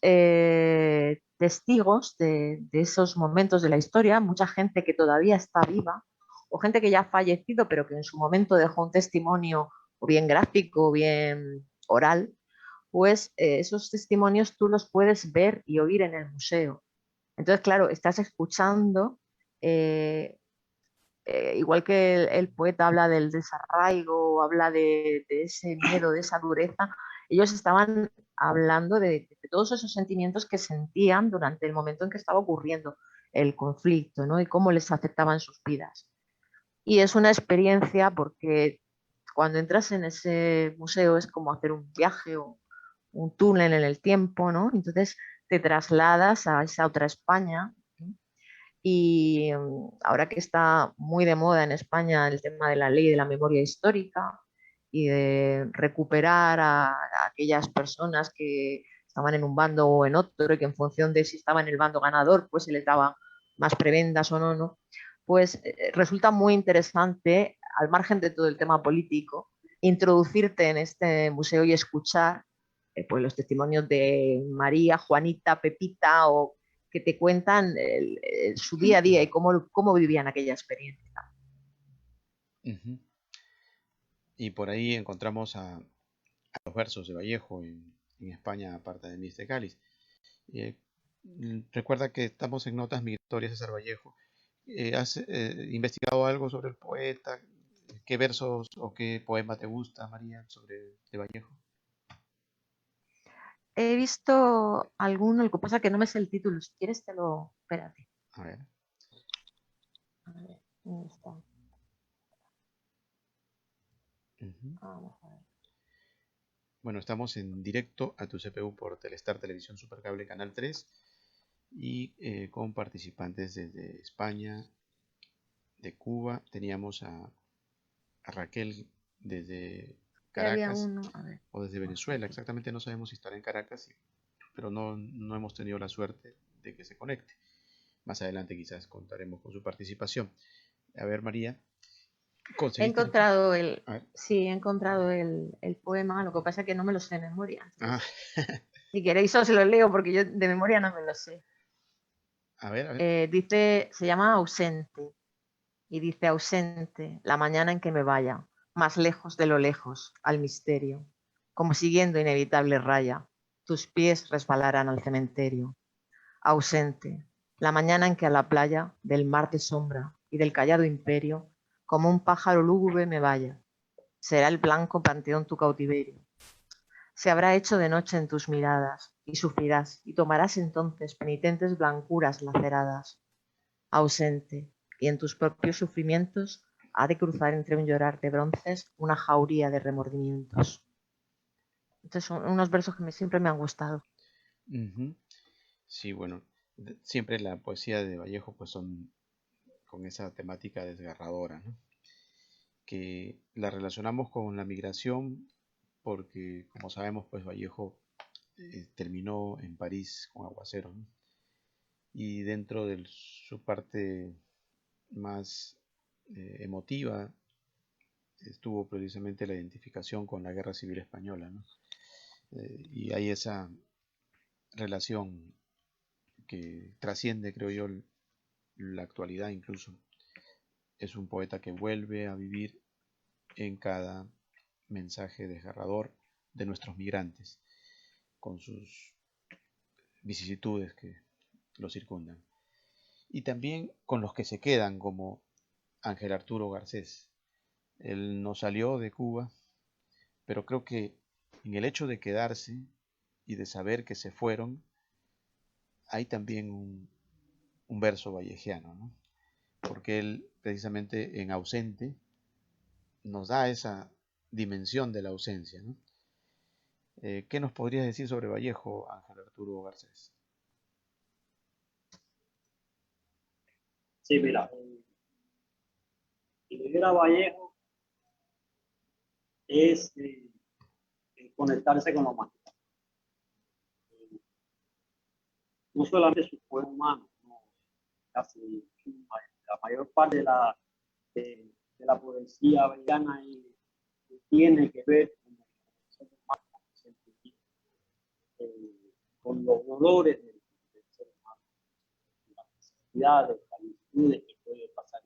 testigos de esos momentos de la historia, mucha gente que todavía está viva o gente que ya ha fallecido pero que en su momento dejó un testimonio o bien gráfico o bien oral, pues esos testimonios tú los puedes ver y oír en el museo. Entonces, claro, estás escuchando, igual que el poeta habla del desarraigo, habla de ese miedo, de esa dureza, ellos estaban hablando de todos esos sentimientos que sentían durante el momento en que estaba ocurriendo el conflicto, ¿no? Y cómo les afectaba en sus vidas. Y es una experiencia porque cuando entras en ese museo es como hacer un viaje o un túnel en el tiempo, ¿no? Entonces te trasladas a esa otra España, ¿no? Y ahora que está muy de moda en España el tema de la ley de la memoria histórica y de recuperar a aquellas personas que estaban en un bando o en otro y que en función de si estaba en el bando ganador, pues se les daba más prebendas o no, ¿no? Pues resulta muy interesante, al margen de todo el tema político, introducirte en este museo y escuchar pues los testimonios de María, Juanita, Pepita o que te cuentan su día a día y cómo vivían aquella experiencia. Ujú. Y por ahí encontramos a los versos de Vallejo en España, aparte de Mis de Cáliz. Eh, Recuerda que estamos en Notas Migratorias, César Vallejo. ¿Has investigado algo sobre el poeta? ¿Qué versos o qué poema te gusta, María, sobre de Vallejo? He visto alguno, lo que pasa es que no me sé el título. Si quieres te lo... Espérate. A ver. A ver, ¿dónde está? Ujú. Vamos a ver. Bueno, estamos en directo a tu CPU por Telestar Televisión Supercable Canal 3 y con participantes desde España, de Cuba. Teníamos a Raquel desde Sí, había Caracas uno, a ver. o desde Venezuela. Exactamente no sabemos si estará en Caracas, pero no hemos tenido la suerte de que se conecte. Más adelante quizás contaremos con su participación. A ver, María, He ¿conseguiste? encontrado A ver. sí, he encontrado el poema, lo que pasa es que no me lo sé de memoria. Ah, Entonces, si queréis os lo leo porque yo de memoria no me lo sé. a ver, a ver. Dice, se llama Ausente y dice ausente, la mañana en que me vaya, más lejos de lo lejos, al misterio, como siguiendo inevitable raya, tus pies resbalarán al cementerio. Ausente, la mañana en que a la playa del mar de sombra y del callado imperio, como un pájaro lúgubre me vaya, será el blanco panteón tu cautiverio. Se habrá hecho de noche en tus miradas, y sufrirás, y tomarás entonces penitentes blancuras laceradas. Ausente, y en tus propios sufrimientos ha de cruzar entre un llorar de bronces una jauría de remordimientos. Estos son unos versos que siempre me han gustado. Ujú. Sí, bueno, siempre la poesía de Vallejo pues son con esa temática desgarradora, ¿no? Que la relacionamos con la migración porque, como sabemos, pues Vallejo terminó en París con Aguacero, ¿no? Y dentro de su parte más emotiva estuvo precisamente la identificación con la Guerra Civil Española, ¿no? Y hay esa relación que trasciende, creo yo, la actualidad incluso. Es un poeta que vuelve a vivir en cada mensaje desgarrador de nuestros migrantes, con sus vicisitudes que los circundan. Y también con los que se quedan, como Ángel Arturo Garcés. Él no salió de Cuba, pero creo que en el hecho de quedarse y de saber que se fueron, hay también un verso vallejiano, ¿no? Porque él precisamente en ausente nos da esa dimensión de la ausencia, ¿no? ¿Qué nos podrías decir sobre Vallejo, Ángel Arturo Garcés? Sí, mira, vivir a Vallejo es conectarse con la humanidad. No solamente su cuerpo humano, no, casi la mayor parte de la poesía vegana tiene que ver con el ser humano, con los dolores del ser humano. cantidad de vicisitudes que puede pasar.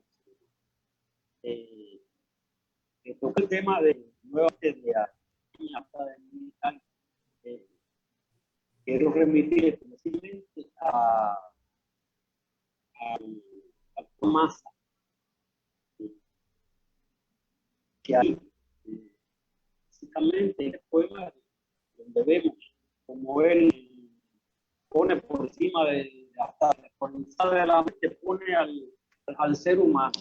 Toca el tema de nuevas teorías militar. Quiero remitir específicamente al Massa, que ahí básicamente el poema donde vemos como él pone por encima de hasta por encima de la mente, pone al ser humano,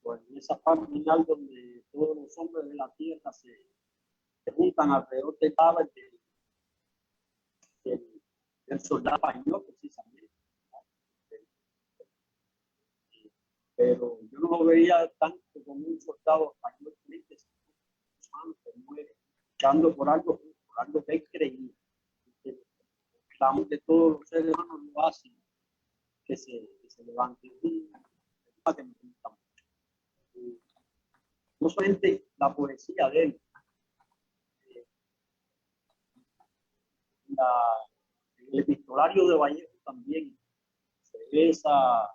pues en esa parte final donde todos los hombres de la tierra se juntan alrededor de Chávez, del soldado español precisamente. Pero yo no lo veía tanto como un soldado español que muere luchando por algo que él creía. Que todos los seres humanos lo hacen, que se levante. Que me gusta mucho. No solamente la poesía de él, el epistolario de Vallejo también se ve esa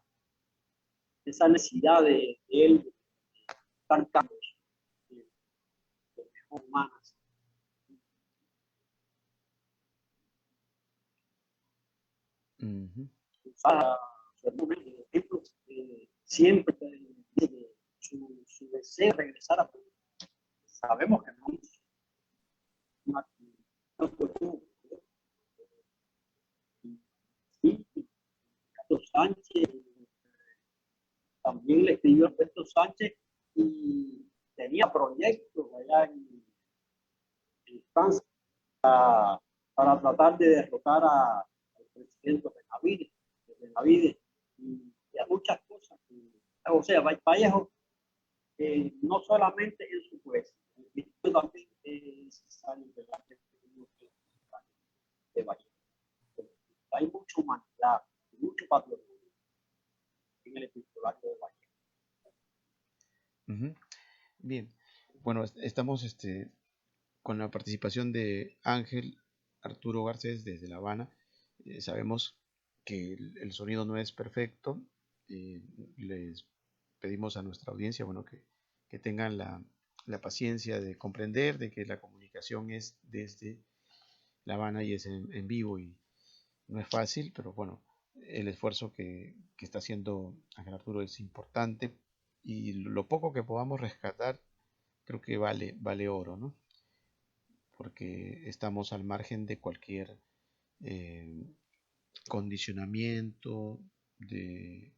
necesidad de él de estar cambios de humanas. Siempre su deseo de regresar a Perú. Sabemos que no es Alberto Sánchez también le escribió a Alberto Sánchez y tenía proyectos allá en Francia para tratar de derrotar al presidente Benavides y a muchas cosas. O sea, Vallejo, no solamente en su poesía, también es necesario de Vallejo. Hay mucha humanidad, mucho patriotismo en el epistolario de Vallejo. Bien, bueno, estamos con la participación de Ángel Arturo Garcés desde La Habana. Sabemos que el sonido no es perfecto. Les pedimos a nuestra audiencia, bueno, que tengan la paciencia de comprender de que la comunicación es desde La Habana y es en vivo y no es fácil, pero bueno, el esfuerzo que está haciendo Ángel Arturo es importante y lo poco que podamos rescatar creo que vale oro, ¿no? Porque estamos al margen de cualquier condicionamiento, de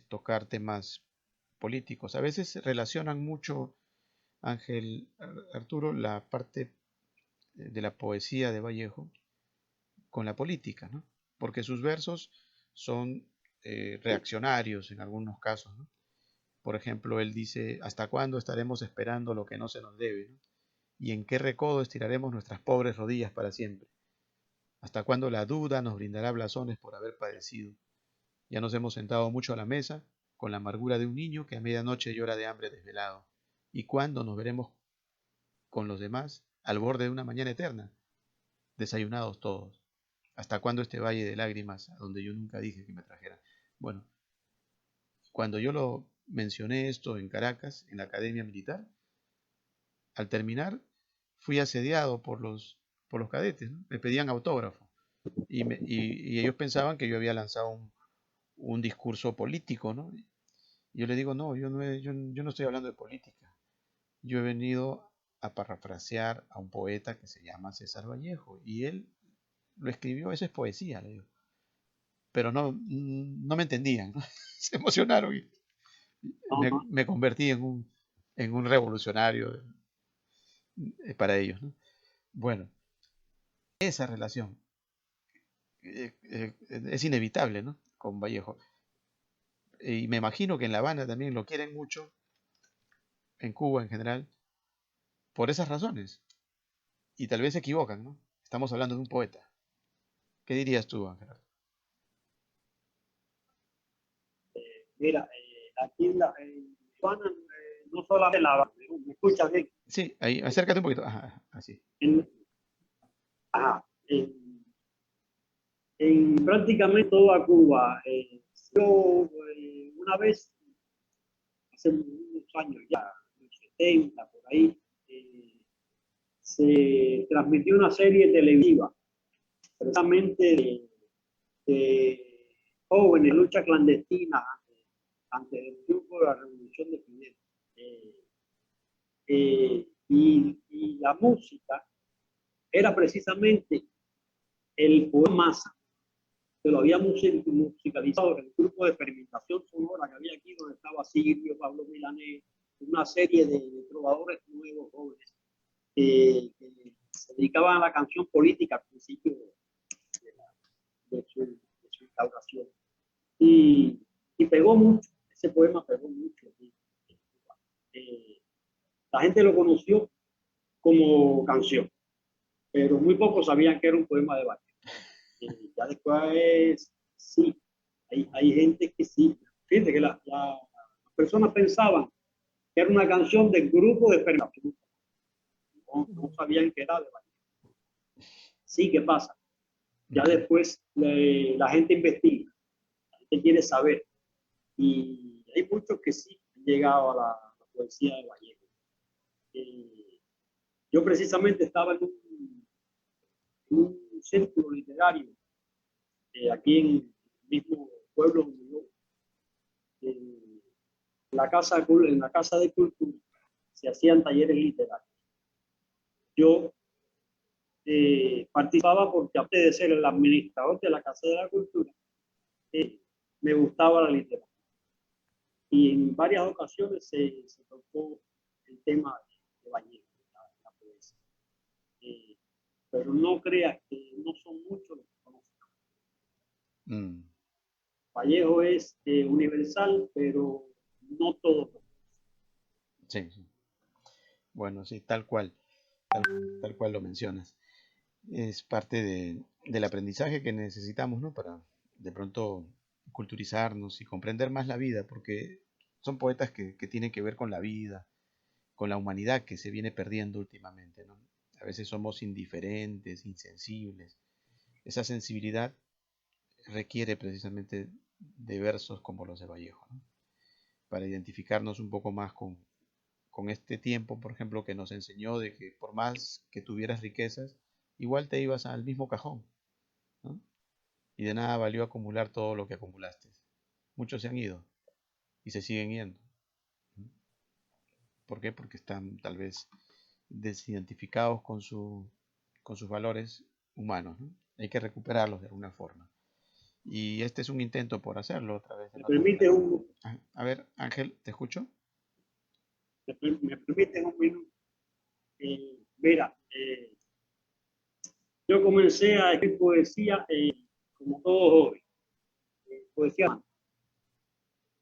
tocar temas políticos. A veces relacionan mucho, Ángel Arturo, la parte de la poesía de Vallejo con la política, ¿no? Porque sus versos son reaccionarios en algunos casos, ¿no? Por ejemplo, él dice, ¿hasta cuándo estaremos esperando lo que no se nos debe? ¿No? ¿Y en qué recodo estiraremos nuestras pobres rodillas para siempre? ¿Hasta cuándo la duda nos brindará blasones por haber padecido? Ya nos hemos sentado mucho a la mesa, con la amargura de un niño que a medianoche llora de hambre desvelado. ¿Y cuándo nos veremos con los demás al borde de una mañana eterna? Desayunados todos. ¿Hasta cuándo este valle de lágrimas a donde yo nunca dije que me trajeran? Bueno, cuando yo lo mencioné esto en Caracas, en la Academia Militar, al terminar fui asediado por los cadetes, ¿no? Me pedían autógrafo y ellos pensaban que yo había lanzado un discurso político, ¿no? Y yo le digo, no, yo no estoy hablando de política. Yo he venido a parafrasear a un poeta que se llama César Vallejo y él lo escribió, eso es poesía, le digo. Pero no me entendían, ¿no? Se emocionaron y me convertí en un revolucionario para ellos, ¿no? Bueno, esa relación es inevitable, ¿no? Con Vallejo. Y me imagino que en La Habana también lo quieren mucho, en Cuba en general, por esas razones. Y tal vez se equivocan, ¿no? Estamos hablando de un poeta. ¿Qué dirías tú, Ángel? Mira, aquí en Habana, no solamente en La Habana, ¿me escuchas bien? Sí, ahí, acércate un poquito. Ajá, así. En prácticamente toda Cuba Yo una vez, hace unos años ya, en los 70, por ahí, se transmitió una serie televisiva, precisamente de jóvenes, lucha clandestina ante el triunfo de la Revolución de Fidel. Y la música era precisamente el poema Masa, que lo había musicalizado en el grupo de experimentación sonora que había aquí, donde estaba Silvio, Pablo Milanés, una serie de trovadores nuevos, jóvenes, que se dedicaban a la canción política al principio de su instauración. Y pegó mucho, ese poema pegó mucho. La gente lo conoció como canción, pero muy pocos sabían que era un poema de Vallejo. Ya después, sí, hay gente que sí. Fíjate que las personas pensaban que era una canción del grupo de experimentación. No sabían que era de Vallejo. Sí, ¿qué pasa? Ya después la gente investiga, la gente quiere saber. Y hay muchos que sí han llegado a la poesía de Vallejo. Yo precisamente estaba en un círculo literario aquí en el mismo pueblo donde yo, en la casa de cultura, se hacían talleres literarios. Yo participaba porque, aparte de ser el administrador de la Casa de la Cultura, me gustaba la literatura. Y en varias ocasiones se tocó el tema de Vallejo, la poesía. Pero no creas que no son muchos los que conocen. Vallejo es universal, pero no todos. Sí, sí. Bueno, sí, tal cual lo mencionas. Es parte del aprendizaje que necesitamos, ¿no? Para de pronto culturizarnos y comprender más la vida, porque son poetas que tienen que ver con la vida, con la humanidad que se viene perdiendo últimamente, ¿no? A veces somos indiferentes, insensibles. Esa sensibilidad requiere precisamente de versos como los de Vallejo, ¿no? Para identificarnos un poco más con este tiempo, por ejemplo, que nos enseñó de que por más que tuvieras riquezas, igual te ibas al mismo cajón, ¿no? Y de nada valió acumular todo lo que acumulaste. Muchos se han ido y se siguen yendo. ¿Por qué? Porque están tal vez desidentificados con sus valores humanos, ¿no? Hay que recuperarlos de alguna forma. Y este es un intento por hacerlo otra vez. ¿Me permite a ver, Ángel, ¿te escucho? ¿Me permite un minuto? Mira, yo comencé a escribir poesía como todo joven. Poesía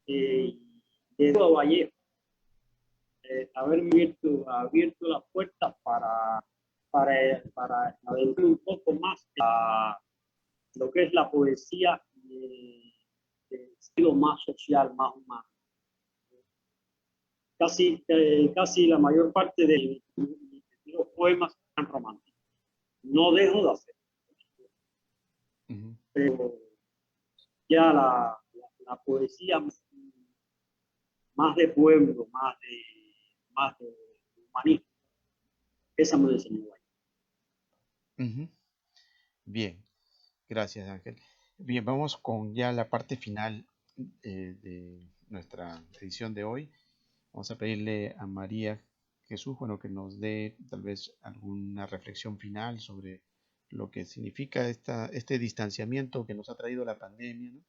de todo Vallejo. Haberme abierto las puertas para adentrarme un poco más a lo que es la poesía de estilo más social, más humano. Casi la mayor parte de los poemas son románticos. No dejo de hacer. Pero ya la poesía más de pueblo, más de humanismo, esa me enseñó ahí. Bien, gracias Ángel. Bien, vamos con ya la parte final de nuestra edición de hoy. Vamos a pedirle a María Jesús, bueno, que nos dé tal vez alguna reflexión final sobre lo que significa este distanciamiento que nos ha traído la pandemia, ¿no?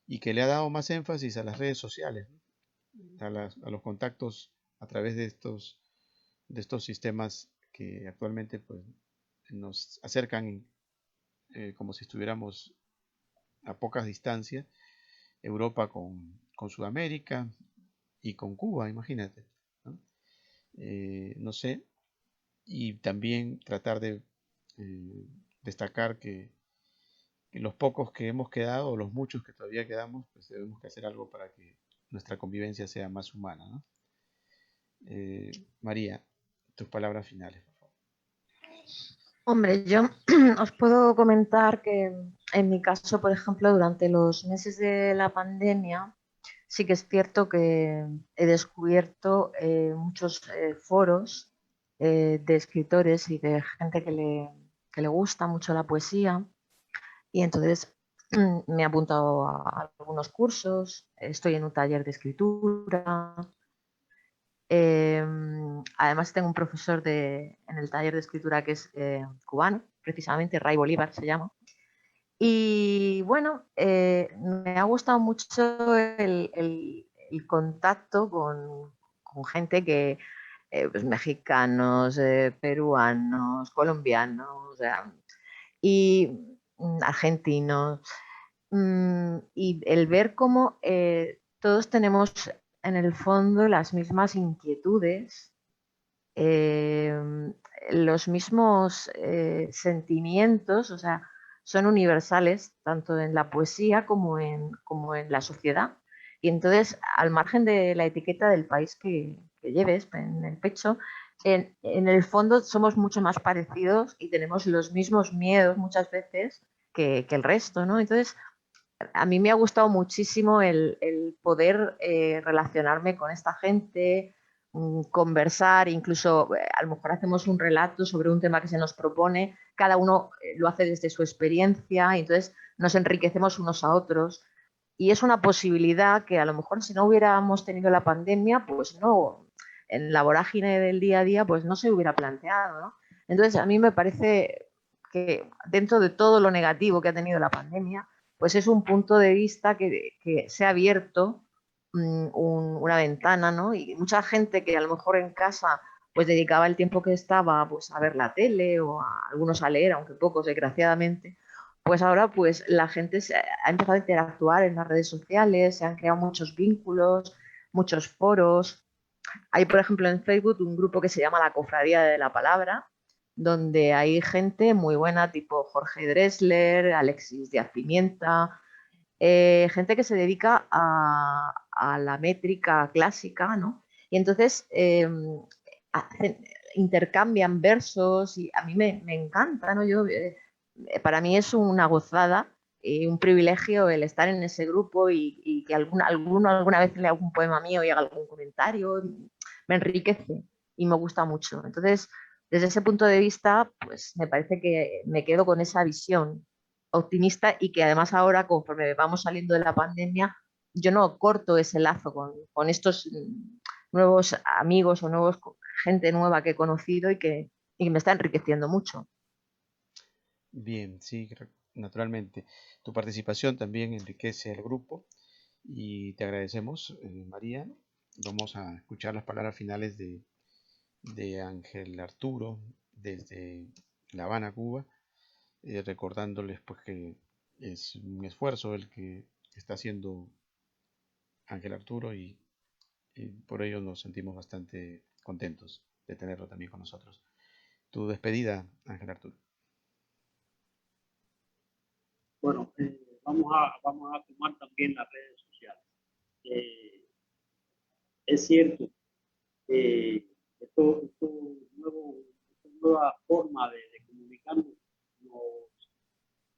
Y que le ha dado más énfasis a las redes sociales, ¿no? A los contactos a través de estos sistemas que actualmente pues, nos acercan como si estuviéramos a pocas distancias, Europa con Sudamérica y con Cuba, imagínate, ¿no? No sé, y también tratar de destacar que los pocos que hemos quedado, o los muchos que todavía quedamos, pues debemos que hacer algo para que nuestra convivencia sea más humana, ¿no? María, tus palabras finales, por favor. Hombre, yo os puedo comentar que en mi caso, por ejemplo, durante los meses de la pandemia, sí que es cierto que he descubierto muchos foros de escritores y de gente que le gusta mucho la poesía. Y entonces me he apuntado a algunos cursos, estoy en un taller de escritura. Además tengo un profesor en el taller de escritura que es cubano, precisamente, Ray Bolívar se llama. Y bueno, me ha gustado mucho el contacto con gente que, pues, mexicanos, peruanos, colombianos, o sea, y argentinos. Y el ver cómo todos tenemos en el fondo las mismas inquietudes, eh, los mismos sentimientos, o sea, son universales tanto en la poesía como en la sociedad. Y entonces, al margen de la etiqueta del país que lleves en el pecho, en el fondo somos mucho más parecidos y tenemos los mismos miedos muchas veces que el resto, ¿no? Entonces, a mí me ha gustado muchísimo el poder relacionarme con esta gente, conversar, incluso a lo mejor hacemos un relato sobre un tema que se nos propone, cada uno lo hace desde su experiencia y entonces nos enriquecemos unos a otros. Y es una posibilidad que a lo mejor si no hubiéramos tenido la pandemia, pues no, en la vorágine del día a día, pues no se hubiera planteado, ¿no? Entonces a mí me parece que dentro de todo lo negativo que ha tenido la pandemia, pues es un punto de vista que se ha abierto una ventana, ¿no? Y mucha gente que a lo mejor en casa pues dedicaba el tiempo que estaba pues a ver la tele o a algunos a leer, aunque pocos desgraciadamente, pues ahora pues la gente ha empezado a interactuar en las redes sociales, se han creado muchos vínculos, muchos foros. Hay, por ejemplo, en Facebook un grupo que se llama La Cofradía de la Palabra, donde hay gente muy buena, tipo Jorge Drexler, Alexis Díaz Pimienta, gente que se dedica a la métrica clásica, ¿no? Y entonces hacen, intercambian versos y a mí me encanta, ¿no? Para mí es una gozada y un privilegio el estar en ese grupo y que alguno alguna vez lea algún poema mío y haga algún comentario, me enriquece y me gusta mucho. Entonces, desde ese punto de vista, pues me parece que me quedo con esa visión optimista y que además ahora, conforme vamos saliendo de la pandemia, yo no corto ese lazo con estos nuevos amigos o nuevos gente nueva que he conocido y que me está enriqueciendo mucho. Bien, sí, naturalmente. Tu participación también enriquece al grupo y te agradecemos, María. Vamos a escuchar las palabras finales de Ángel Arturo desde La Habana, Cuba, recordándoles pues que es un esfuerzo el que está haciendo Ángel Arturo y por ello nos sentimos bastante contentos de tenerlo también con nosotros. Tu despedida, Ángel Arturo. Bueno, vamos a tomar también las redes sociales. Eh, es cierto, esto esta nueva forma de comunicarnos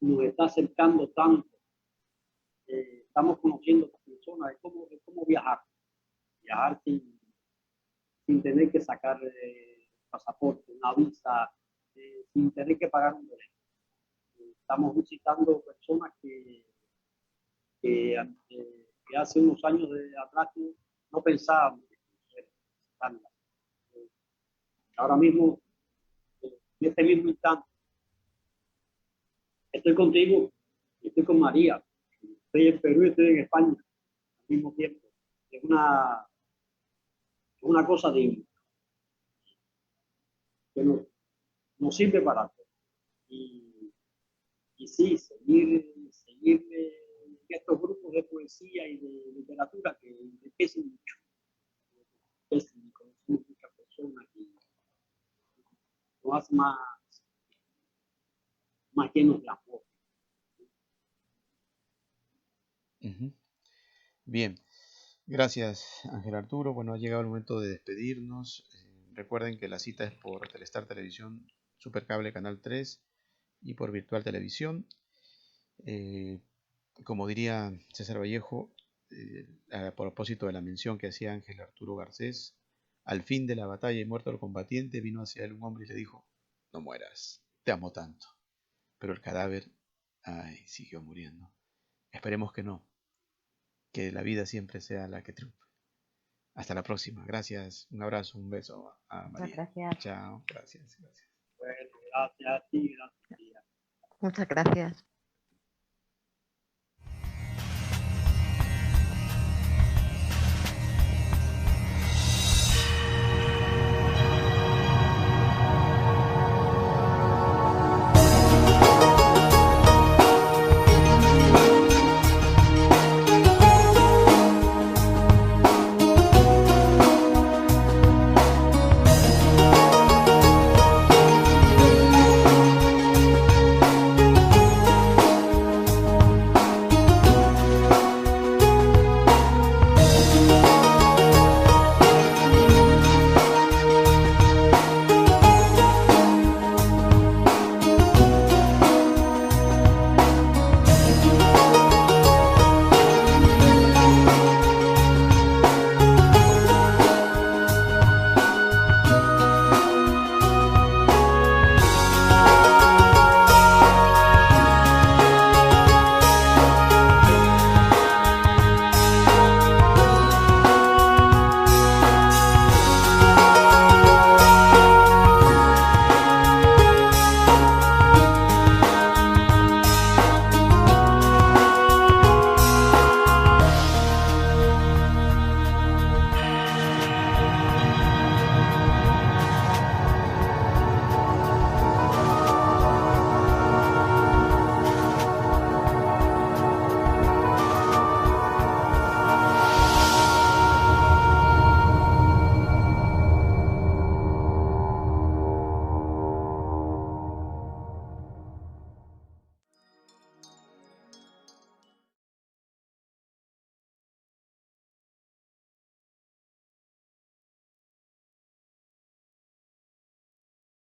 nos está acercando tanto. Estamos conociendo a otras personas de cómo viajar sin tener que sacar pasaporte, una visa, sin tener que pagar un boleto. Estamos visitando personas que hace unos años atrás no pensábamos visitarlas. Ahora mismo, en este mismo instante, estoy contigo, estoy con María, estoy en Perú y estoy en España al mismo tiempo. Es una cosa digna que nos sirve para todo. Y sí, seguir estos grupos de poesía y de literatura que enriquecen mucho. Conocemos muchas personas y nos hace más llenos de amor. Bien, gracias Ángel Arturo. Bueno, ha llegado el momento de despedirnos. Recuerden que la cita es por Telestar Televisión, Supercable Canal 3 y por Virtual Televisión. Eh, como diría César Vallejo, a propósito de la mención que hacía Ángel Arturo Garcés, al fin de la batalla y muerto el combatiente, vino hacia él un hombre y le dijo: no mueras, te amo tanto. Pero el cadáver, ay, siguió muriendo. Esperemos que no, que la vida siempre sea la que triunfe. Hasta la próxima. Gracias. Un abrazo, un beso a Muchas María. gracias. Chao. Gracias. Gracias. Bueno, gracias a ti, gracias. Muchas gracias.